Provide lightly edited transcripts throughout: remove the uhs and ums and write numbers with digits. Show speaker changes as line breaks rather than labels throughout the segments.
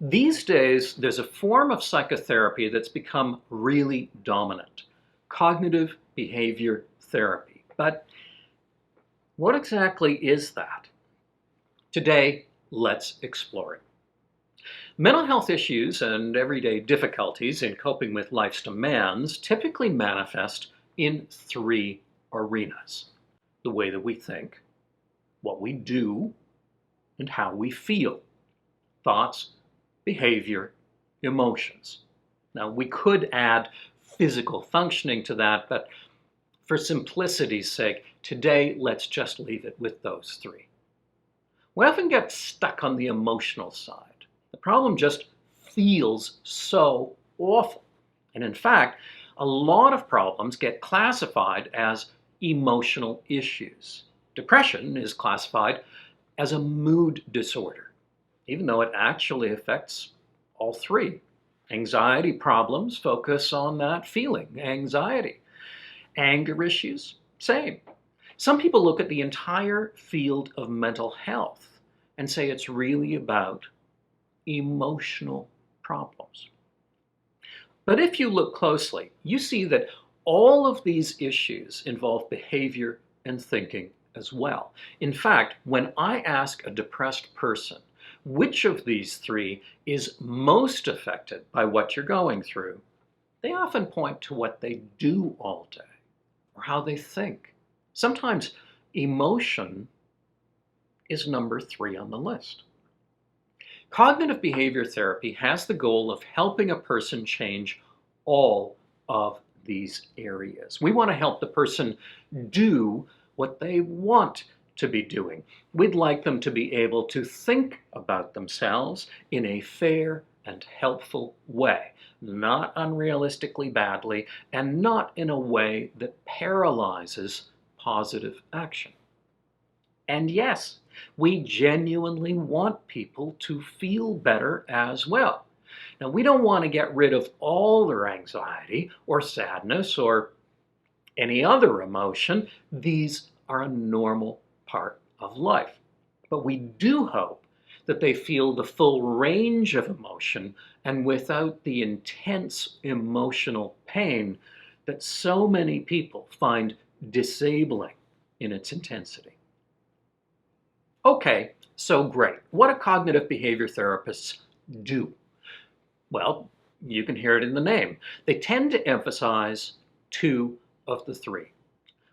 These days, there's a form of psychotherapy that's become really dominant: cognitive behavior therapy. But what exactly is that? Today, let's explore it. Mental health issues and everyday difficulties in coping with life's demands typically manifest in three arenas: the way that we think, what we do, and how we feel. Thoughts, behavior, emotions. Now, we could add physical functioning to that, but for simplicity's sake, today let's just leave it with those three. We often get stuck on the emotional side. The problem just feels so awful. And in fact, a lot of problems get classified as emotional issues. Depression is classified as a mood disorder, even though it actually affects all three. Anxiety problems focus on that feeling, anxiety. Anger issues, same. Some people look at the entire field of mental health and say it's really about emotional problems. But if you look closely, you see that all of these issues involve behavior and thinking as well. In fact, when I ask a depressed person which of these three is most affected by what you're going through, they often point to what they do all day or how they think. Sometimes emotion is number three on the list. Cognitive behavior therapy has the goal of helping a person change all of these areas. We want to help the person do what they want to be doing. We'd like them to be able to think about themselves in a fair and helpful way, not unrealistically badly, and not in a way that paralyzes positive action. And yes, we genuinely want people to feel better as well. Now, we don't want to get rid of all their anxiety or sadness or any other emotion. These are a normal part of life. But we do hope that they feel the full range of emotion and without the intense emotional pain that so many people find disabling in its intensity. Okay, so great. What do cognitive behavior therapists do? Well, you can hear it in the name. They tend to emphasize two of the three.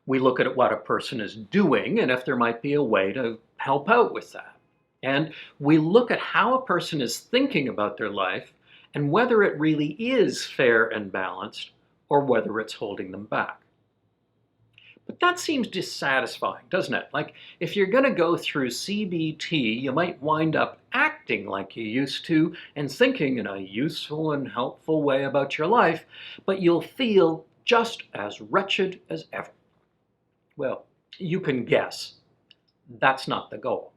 We look at what a person is doing and if there might be a way to help out with that. And we look at how a person is thinking about their life and whether it really is fair and balanced or whether it's holding them back. But that seems dissatisfying, doesn't it? Like, if you're going to go through CBT, you might wind up acting like you used to and thinking in a useful and helpful way about your life, but you'll feel just as wretched as ever. Well, you can guess. That's not the goal.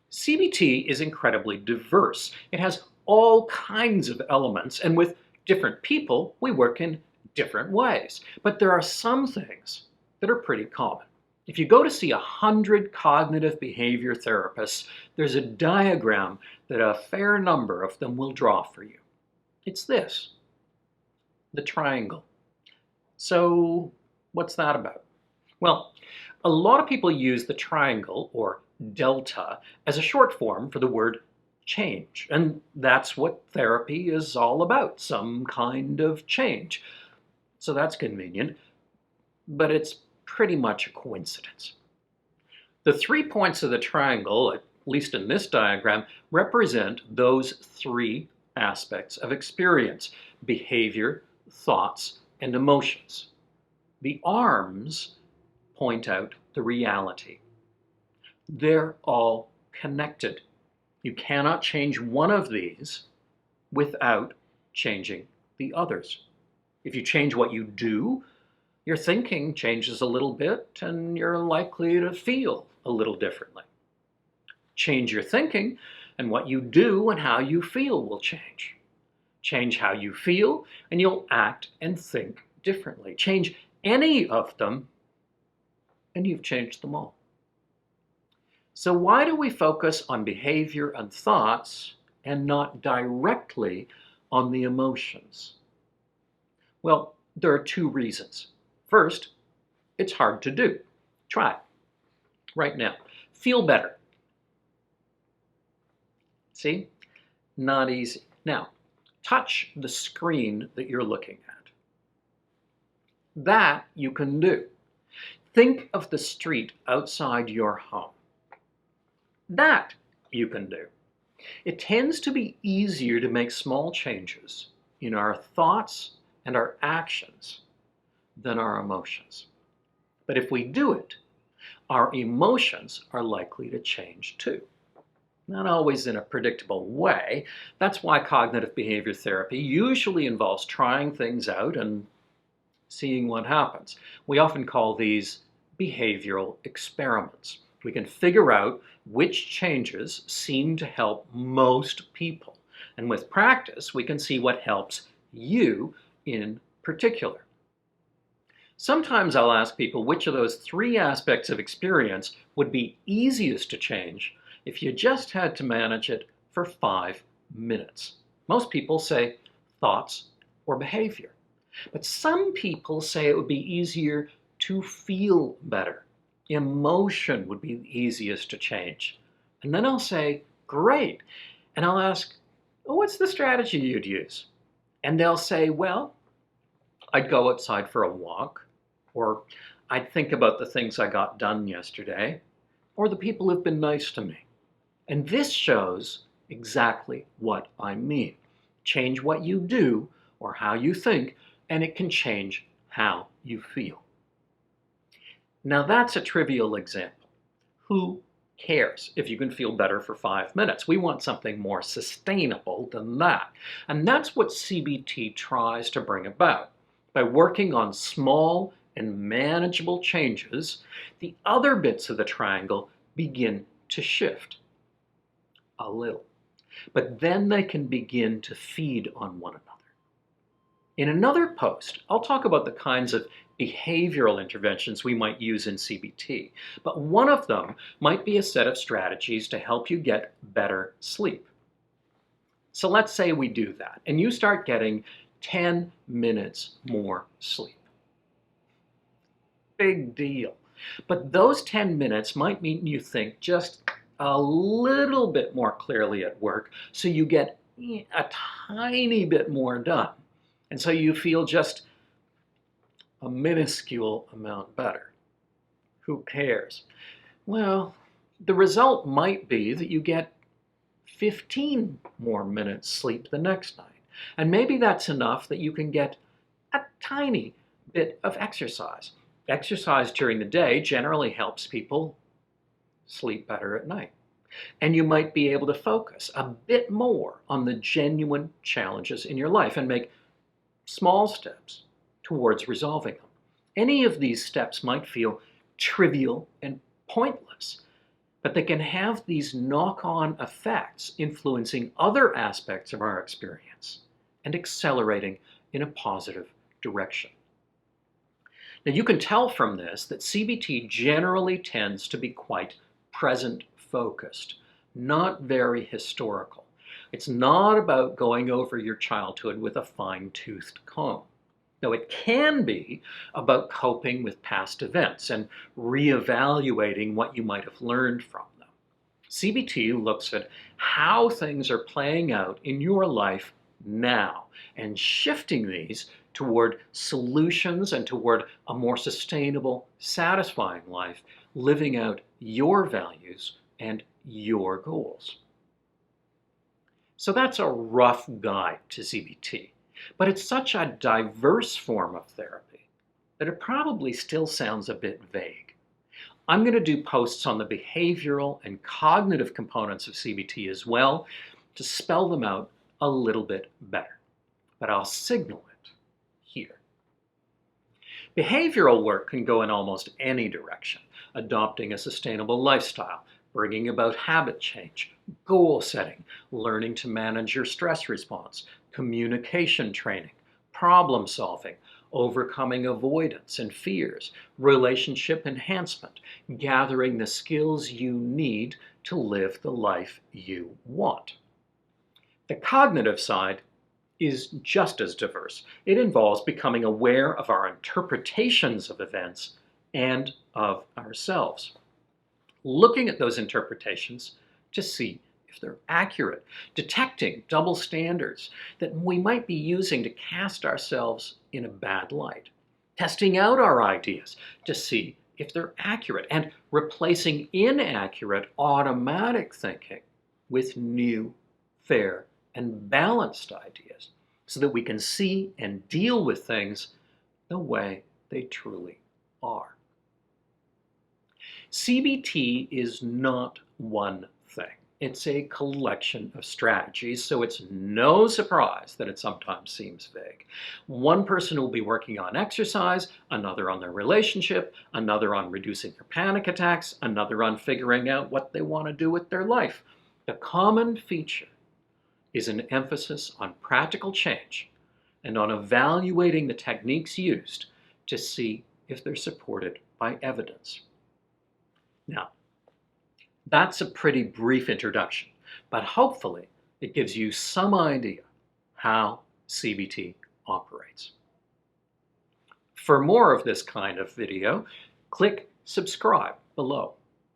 CBT is incredibly diverse. It has all kinds of elements, and with different people, we work in different ways. But there are some things that are pretty common. If you go to see 100 cognitive behavior therapists, there's a diagram that a fair number of them will draw for you. It's this: the triangle. So what's that about? Well, a lot of people use the triangle, or delta, as a short form for the word change. And that's what therapy is all about, some kind of change. So that's convenient, but it's pretty much a coincidence. The 3 points of the triangle, at least in this diagram, represent those three aspects of experience: behavior, thoughts, and emotions. The arms point out the reality. They're all connected. You cannot change one of these without changing the others. If you change what you do, your thinking changes a little bit and you're likely to feel a little differently. Change your thinking and what you do and how you feel will change. Change how you feel and you'll act and think differently. Change any of them and you've changed them all. So why do we focus on behavior and thoughts and not directly on the emotions? Well, there are two reasons. First, it's hard to do. Try it right now. Feel better. See? Not easy. Now, touch the screen that you're looking at. That you can do. Think of the street outside your home. That you can do. It tends to be easier to make small changes in our thoughts and our actions than our emotions. But if we do it, our emotions are likely to change too. Not always in a predictable way. That's why cognitive behavior therapy usually involves trying things out and seeing what happens. We often call these behavioral experiments. We can figure out which changes seem to help most people. And with practice, we can see what helps you in particular. Sometimes I'll ask people which of those three aspects of experience would be easiest to change if you just had to manage it for 5 minutes. Most people say thoughts or behavior. But some people say it would be easier to feel better. Emotion would be the easiest to change. And then I'll say, great. And I'll ask, well, what's the strategy you'd use? And they'll say, well, I'd go outside for a walk, or I'd think about the things I got done yesterday, or the people who've been nice to me. And this shows exactly what I mean. Change what you do or how you think, and it can change how you feel. Now that's a trivial example. Who cares if you can feel better for 5 minutes? We want something more sustainable than that. And that's what CBT tries to bring about. By working on small and manageable changes, the other bits of the triangle begin to shift a little. But then they can begin to feed on one another. In another post, I'll talk about the kinds of behavioral interventions we might use in CBT, but one of them might be a set of strategies to help you get better sleep. So let's say we do that, and you start getting 10 minutes more sleep. Big deal. But those 10 minutes might mean you think just a little bit more clearly at work, so you get a tiny bit more done. And so you feel just a minuscule amount better. Who cares? Well, the result might be that you get 15 more minutes sleep the next night. And maybe that's enough that you can get a tiny bit of exercise. Exercise during the day generally helps people sleep better at night. And you might be able to focus a bit more on the genuine challenges in your life and make small steps towards resolving them. Any of these steps might feel trivial and pointless, but they can have these knock-on effects influencing other aspects of our experience and accelerating in a positive direction. Now you can tell from this that CBT generally tends to be quite present-focused, not very historical. It's not about going over your childhood with a fine-toothed comb. Now, it can be about coping with past events and reevaluating what you might have learned from them. CBT looks at how things are playing out in your life now and shifting these toward solutions and toward a more sustainable, satisfying life, living out your values and your goals. So that's a rough guide to CBT, but it's such a diverse form of therapy that it probably still sounds a bit vague. I'm going to do posts on the behavioral and cognitive components of CBT as well to spell them out a little bit better, but I'll signal it here. Behavioral work can go in almost any direction: adopting a sustainable lifestyle, bringing about habit change, goal setting, learning to manage your stress response, communication training, problem solving, overcoming avoidance and fears, relationship enhancement, gathering the skills you need to live the life you want. The cognitive side is just as diverse. It involves becoming aware of our interpretations of events and of ourselves. Looking at those interpretations to see if they're accurate, detecting double standards that we might be using to cast ourselves in a bad light, testing out our ideas to see if they're accurate, and replacing inaccurate automatic thinking with new, fair, and balanced ideas so that we can see and deal with things the way they truly are. CBT is not one thing. It's a collection of strategies, so it's no surprise that it sometimes seems vague. One person will be working on exercise, another on their relationship, another on reducing their panic attacks, another on figuring out what they want to do with their life. The common feature is an emphasis on practical change and on evaluating the techniques used to see if they're supported by evidence. Now, that's a pretty brief introduction, but hopefully it gives you some idea how CBT operates. For more of this kind of video, click subscribe below.